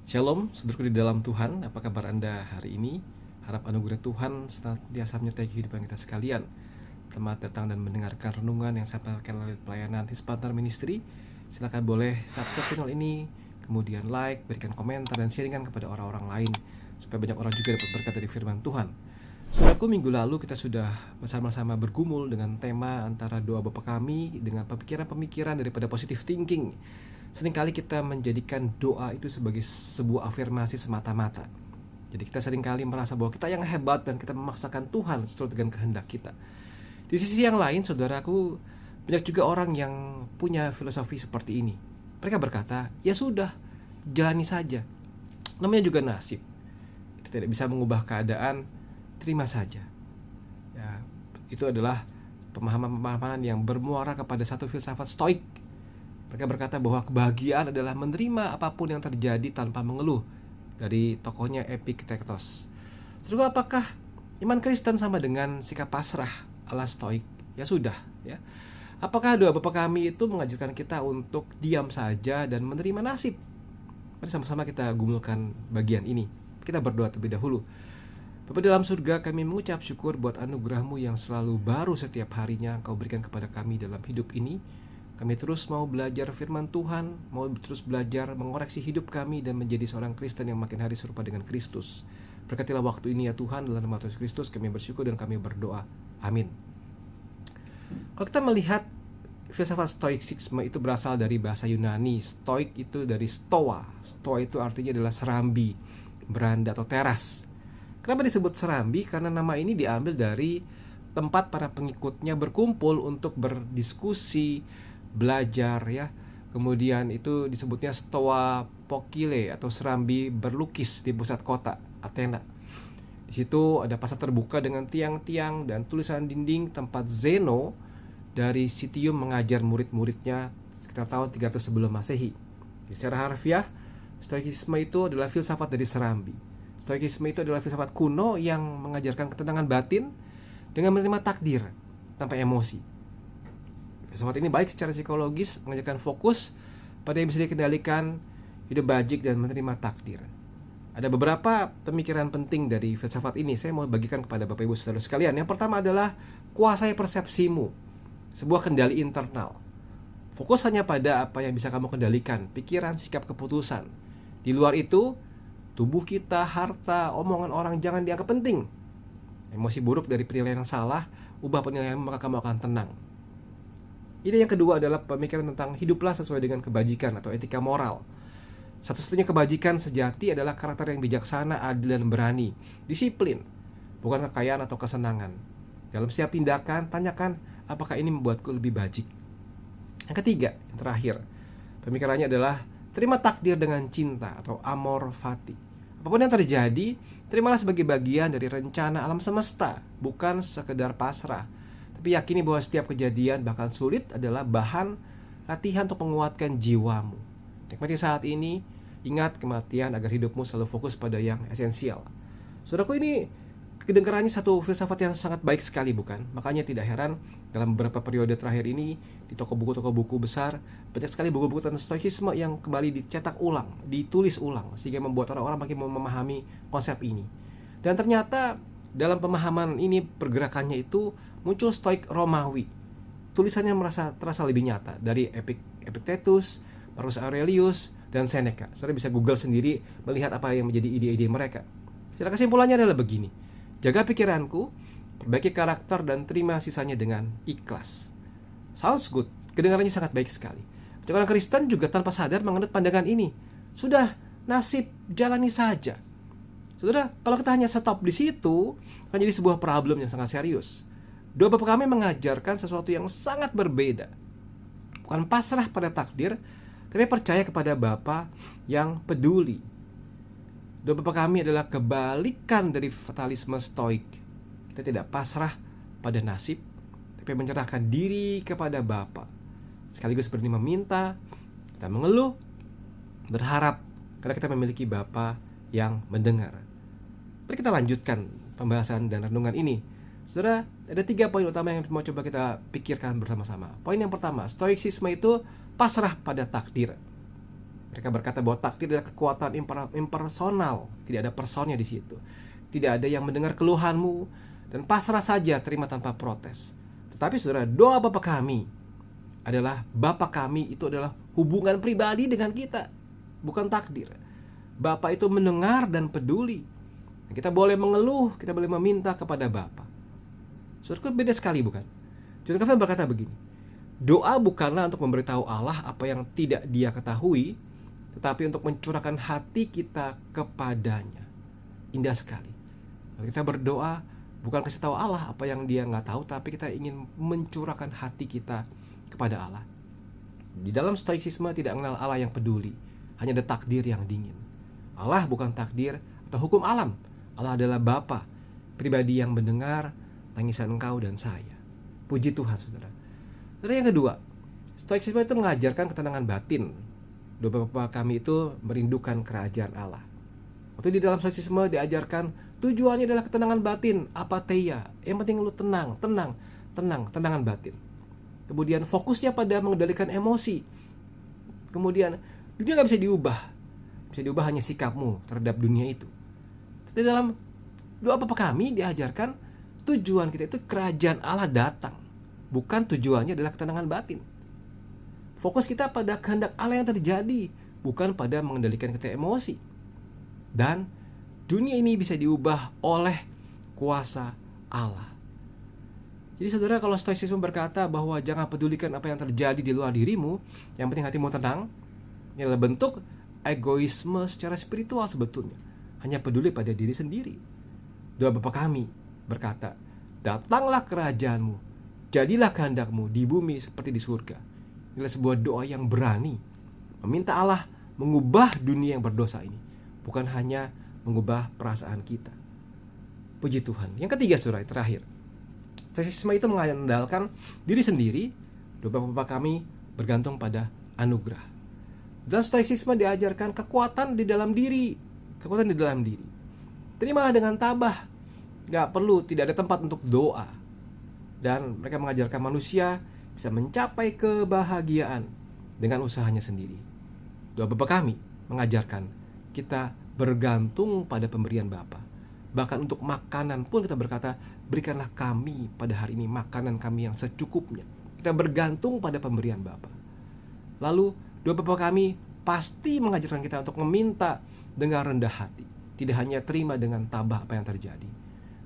Shalom, saudaraku di dalam Tuhan. Apa kabar Anda hari ini? Harap anugerah Tuhan senantiasa menyertai kehidupan kita sekalian. Selamat datang dan mendengarkan renungan yang saya sampaikan melalui pelayanan His Partner Ministry. Silakan boleh subscribe channel ini, kemudian like, berikan komentar, dan sharingkan kepada orang-orang lain, supaya banyak orang juga dapat berkat dari firman Tuhan. Saudaraku, minggu lalu kita sudah bersama-sama bergumul dengan tema antara doa Bapa kami dengan pemikiran-pemikiran daripada positive thinking. Seringkali kita menjadikan doa itu sebagai sebuah afirmasi semata-mata. Jadi kita seringkali merasa bahwa kita yang hebat dan kita memaksakan Tuhan sesuai dengan kehendak kita. Di sisi yang lain, saudaraku, banyak juga orang yang punya filosofi seperti ini. Mereka berkata, ya sudah, jalani saja. Namanya juga nasib. Kita tidak bisa mengubah keadaan, terima saja. Ya, itu adalah pemahaman-pemahaman yang bermuara kepada satu filsafat stoik. Mereka berkata bahwa kebahagiaan adalah menerima apapun yang terjadi tanpa mengeluh, dari tokohnya Epictetus. Terus apakah iman Kristen sama dengan sikap pasrah ala stoik? Ya sudah, ya. Apakah doa Bapa kami itu mengajarkan kita untuk diam saja dan menerima nasib? Mari sama-sama kita gumulkan bagian ini. Kita berdoa terlebih dahulu. Bapa dalam surga, kami mengucap syukur buat anugerah-Mu yang selalu baru setiap harinya Engkau berikan kepada kami dalam hidup ini. Kami terus mau belajar firman Tuhan, mau terus belajar mengoreksi hidup kami dan menjadi seorang Kristen yang makin hari serupa dengan Kristus. Berkatilah waktu ini ya Tuhan, dalam nama Yesus Kristus kami bersyukur dan kami berdoa. Amin. Kalau kita melihat filsafat stoicisme itu berasal dari bahasa Yunani. Stoik itu dari stoa. Stoa itu artinya adalah serambi, beranda atau teras. Kenapa disebut serambi? Karena nama ini diambil dari tempat para pengikutnya berkumpul untuk berdiskusi, belajar ya. Kemudian itu disebutnya stoa pokile atau serambi berlukis di pusat kota Athena. Di situ ada pasar terbuka dengan tiang-tiang dan tulisan dinding tempat Zeno dari Citium mengajar murid-muridnya sekitar tahun 300 sebelum Masehi. Secara harfiah, stoikisme itu adalah filsafat dari serambi. Stoikisme itu adalah filsafat kuno yang mengajarkan ketenangan batin dengan menerima takdir tanpa emosi. Filsafat ini baik secara psikologis, mengajarkan fokus pada yang bisa dikendalikan, hidup bajik dan menerima takdir. Ada beberapa pemikiran penting dari filsafat ini saya mau bagikan kepada Bapak Ibu Saudara sekalian. Yang pertama adalah kuasai persepsimu, sebuah kendali internal. Fokus hanya pada apa yang bisa kamu kendalikan, pikiran, sikap, keputusan. Di luar itu, tubuh kita, harta, omongan orang jangan dianggap penting. Emosi buruk dari penilaian yang salah, ubah penilaian maka kamu akan tenang. Ide yang kedua adalah pemikiran tentang hiduplah sesuai dengan kebajikan atau etika moral. Satu-satunya kebajikan sejati adalah karakter yang bijaksana, adil dan berani, disiplin, bukan kekayaan atau kesenangan. Dalam setiap tindakan, tanyakan apakah ini membuatku lebih bajik. Yang ketiga, yang terakhir, pemikirannya adalah terima takdir dengan cinta atau amor fati. Apapun yang terjadi, terimalah sebagai bagian dari rencana alam semesta, bukan sekedar pasrah. Tapi yakini bahwa setiap kejadian, bahkan sulit, adalah bahan latihan untuk menguatkan jiwamu. Nikmati saat ini, ingat kematian agar hidupmu selalu fokus pada yang esensial. Saudaraku, ini kedengarannya satu filsafat yang sangat baik sekali, bukan? Makanya tidak heran dalam beberapa periode terakhir ini di toko buku besar banyak sekali buku-buku tentang stoikisme yang kembali dicetak ulang, ditulis ulang, sehingga membuat orang-orang makin memahami konsep ini. Dan ternyata dalam pemahaman ini pergerakannya itu muncul stoik Romawi. Tulisannya terasa lebih nyata dari Epictetus, Marcus Aurelius, dan Seneca. Saudara bisa Google sendiri melihat apa yang menjadi ide-ide mereka. Secara kesimpulannya adalah begini. Jaga pikiranku, perbaiki karakter, dan terima sisanya dengan ikhlas. Sounds good, kedengarannya sangat baik sekali. Banyak orang Kristen juga tanpa sadar menganut pandangan ini. Sudah, nasib, jalani saja. Saudara, kalau kita hanya stop di situ, akan jadi sebuah problem yang sangat serius. Doa Bapa kami mengajarkan sesuatu yang sangat berbeda. Bukan pasrah pada takdir, tapi percaya kepada Bapa yang peduli. Doa Bapa kami adalah kebalikan dari fatalisme stoik. Kita tidak pasrah pada nasib, tapi menyerahkan diri kepada Bapa. Sekaligus berani meminta, kita mengeluh, berharap, karena kita memiliki Bapa yang mendengar. Mari kita lanjutkan pembahasan dan renungan ini. Saudara, ada 3 poin utama yang mau coba kita pikirkan bersama-sama. Poin yang pertama, stoicisme itu pasrah pada takdir. Mereka berkata bahwa takdir adalah kekuatan impersonal, tidak ada personnya di situ. Tidak ada yang mendengar keluhanmu dan pasrah saja terima tanpa protes. Tetapi saudara, doa Bapa kami adalah Bapa kami itu adalah hubungan pribadi dengan kita, bukan takdir. Bapa itu mendengar dan peduli. Kita boleh mengeluh, kita boleh meminta kepada Bapa. Saudara, beda sekali bukan? John Calvin berkata begini, doa bukanlah untuk memberitahu Allah apa yang tidak Dia ketahui, tetapi untuk mencurahkan hati kita kepadanya. Indah sekali. Kita berdoa bukan kasih tahu Allah apa yang Dia nggak tahu, tapi kita ingin mencurahkan hati kita kepada Allah. Di dalam stoicisme tidak mengenal Allah yang peduli, hanya ada takdir yang dingin. Allah bukan takdir atau hukum alam. Allah adalah Bapa pribadi yang mendengar tangisan engkau dan saya. Puji Tuhan, saudara. Saudara, yang kedua, stoicisme itu mengajarkan ketenangan batin. Doa Bapa kami itu merindukan kerajaan Allah. Waktu di dalam stoicisme diajarkan tujuannya adalah ketenangan batin, apatheia. Yang penting lu tenangan batin. Kemudian fokusnya pada mengendalikan emosi. Kemudian dunia gak bisa diubah. Bisa diubah hanya sikapmu terhadap dunia itu. Di dalam doa Bapa kami diajarkan tujuan kita itu kerajaan Allah datang. Bukan tujuannya adalah ketenangan batin. Fokus kita pada kehendak Allah yang terjadi, bukan pada mengendalikan kita emosi. Dan dunia ini bisa diubah oleh kuasa Allah. Jadi saudara, kalau stoicisme berkata bahwa jangan pedulikan apa yang terjadi di luar dirimu, yang penting hatimu tenang, ini adalah bentuk egoisme secara spiritual sebetulnya. Hanya peduli pada diri sendiri. Doa Bapa kami berkata, datanglah kerajaanmu, jadilah kehendakmu di bumi seperti di surga. Inilah sebuah doa yang berani, meminta Allah mengubah dunia yang berdosa ini, bukan hanya mengubah perasaan kita. Puji Tuhan. Yang ketiga, saudara, terakhir, stoicisme itu mengandalkan diri sendiri. Doa Bapa kami bergantung pada anugerah. Dalam stoicisme diajarkan kekuatan di dalam diri. Kekuatan di dalam diri. Terimalah dengan tabah. Gak perlu, tidak ada tempat untuk doa. Dan mereka mengajarkan manusia bisa mencapai kebahagiaan dengan usahanya sendiri. Doa Bapa kami mengajarkan kita bergantung pada pemberian Bapa. Bahkan untuk makanan pun kita berkata, berikanlah kami pada hari ini makanan kami yang secukupnya. Kita bergantung pada pemberian Bapa. Lalu doa Bapa kami pasti mengajarkan kita untuk meminta dengan rendah hati, tidak hanya terima dengan tabah apa yang terjadi.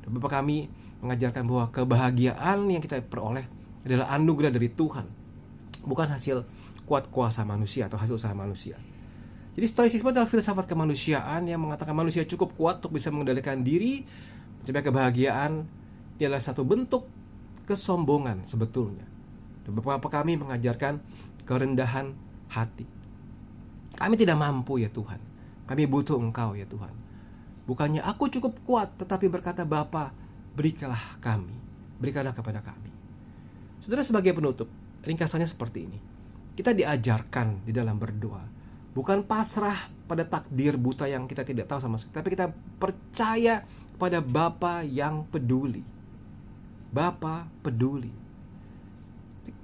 Doa Bapa kami mengajarkan bahwa kebahagiaan yang kita peroleh adalah anugerah dari Tuhan, bukan hasil kuat kuasa manusia atau hasil usaha manusia. Jadi stoicisme adalah filsafat kemanusiaan yang mengatakan manusia cukup kuat untuk bisa mengendalikan diri, mencapai kebahagiaan. Ini adalah satu bentuk kesombongan sebetulnya. Beberapa kami mengajarkan kerendahan hati. Kami tidak mampu ya Tuhan, kami butuh Engkau ya Tuhan. Bukannya aku cukup kuat, tetapi berkata Bapa, berikanlah kami, berikanlah kepada kami. Saudara, sebagai penutup, ringkasannya seperti ini. Kita diajarkan di dalam berdoa, bukan pasrah pada takdir buta yang kita tidak tahu sama sekali, tapi kita percaya kepada Bapa yang peduli. Bapa peduli.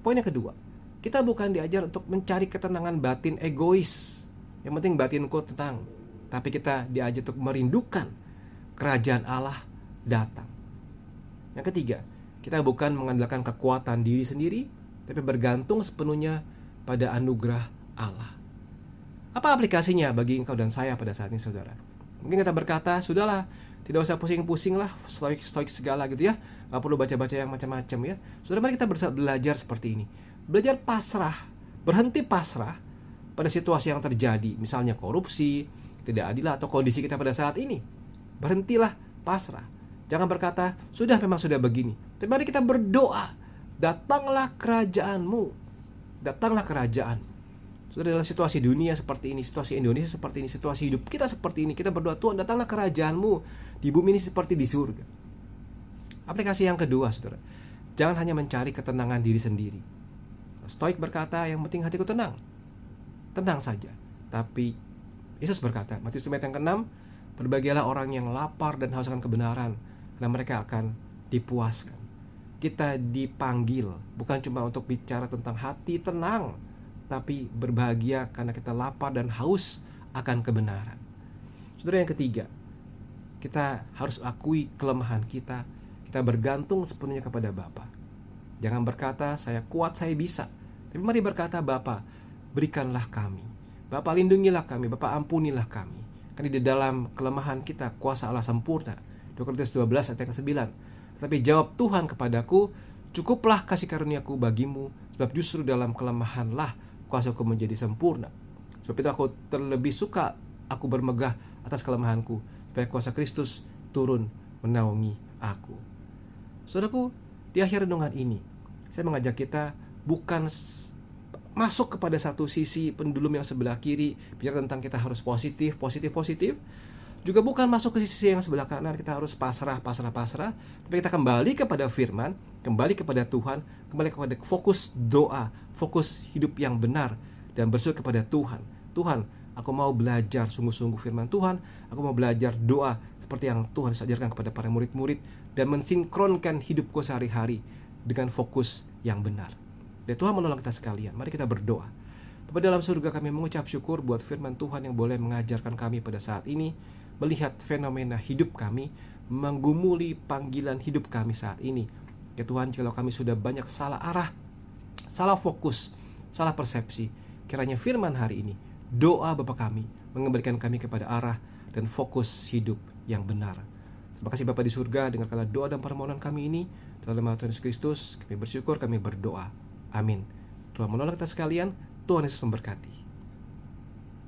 Poin yang kedua, kita bukan diajar untuk mencari ketenangan batin egois. Yang penting batinku tenang. Tapi kita diajar untuk merindukan kerajaan Allah datang. Yang ketiga, kita bukan mengandalkan kekuatan diri sendiri, tapi bergantung sepenuhnya pada anugerah Allah. Apa aplikasinya bagi engkau dan saya pada saat ini, saudara? Mungkin kita berkata, sudahlah, tidak usah pusing-pusing lah, stoik segala gitu ya. Gak perlu baca-baca yang macam-macam ya. Saudara, mari kita belajar seperti ini. Belajar pasrah, berhenti pasrah pada situasi yang terjadi. Misalnya korupsi, tidak adil atau kondisi kita pada saat ini. Berhentilah pasrah. Jangan berkata, memang sudah begini. Tapi mari kita berdoa, datanglah kerajaanmu. Datanglah kerajaan. Sudah dalam situasi dunia seperti ini, situasi Indonesia seperti ini, situasi hidup kita seperti ini, kita berdoa, Tuhan datanglah kerajaanmu di bumi ini seperti di surga. Aplikasi yang kedua, saudara, jangan hanya mencari ketenangan diri sendiri. Stoik berkata, yang penting hatiku tenang. Tenang saja. Tapi Yesus berkata, Matius ayat yang ke-6, berbahagialah orang yang lapar dan haus akan kebenaran, karena mereka akan dipuaskan. Kita dipanggil bukan cuma untuk bicara tentang hati tenang, tapi berbahagia karena kita lapar dan haus akan kebenaran. Saudara, yang ketiga, kita harus akui kelemahan kita. Kita bergantung sepenuhnya kepada Bapa. Jangan berkata, saya kuat, saya bisa. Tapi mari berkata, Bapa, berikanlah kami. Bapa, lindungilah kami. Bapa, ampunilah kami. Karena di dalam kelemahan kita, kuasa Allah sempurna. 2 Korintus 12 ayat yang ke-9. Tetapi jawab Tuhan kepadaku, cukuplah kasih karuniaku bagimu, sebab justru dalam kelemahanlah kuasaku menjadi sempurna. Sebab itu aku terlebih suka aku bermegah atas kelemahanku, supaya kuasa Kristus turun menaungi aku. Saudaraku, di akhir renungan ini, saya mengajak kita bukan masuk kepada satu sisi pendulum yang sebelah kiri, biar tentang kita harus positif. Juga bukan masuk ke sisi yang sebelah kanan, kita harus pasrah. Tapi kita kembali kepada firman, kembali kepada Tuhan, kembali kepada fokus doa, fokus hidup yang benar, dan bersyukur kepada Tuhan. Tuhan, aku mau belajar sungguh-sungguh firman Tuhan. Aku mau belajar doa seperti yang Tuhan ajarkan kepada para murid-murid, dan mensinkronkan hidupku sehari-hari dengan fokus yang benar. Dan Tuhan menolong kita sekalian. Mari kita berdoa. Bapa dalam surga, kami mengucap syukur buat firman Tuhan yang boleh mengajarkan kami pada saat ini, melihat fenomena hidup kami, menggumuli panggilan hidup kami saat ini. Ya Tuhan, kalau kami sudah banyak salah arah, salah fokus, salah persepsi, kiranya firman hari ini, doa Bapa kami, mengembalikan kami kepada arah dan fokus hidup yang benar. Terima kasih Bapa di surga, dengarkanlah doa dan permohonan kami ini. Dalam nama Tuhan Yesus Kristus, kami bersyukur, kami berdoa. Amin. Tuhan menolong kita sekalian. Tuhan Yesus memberkati.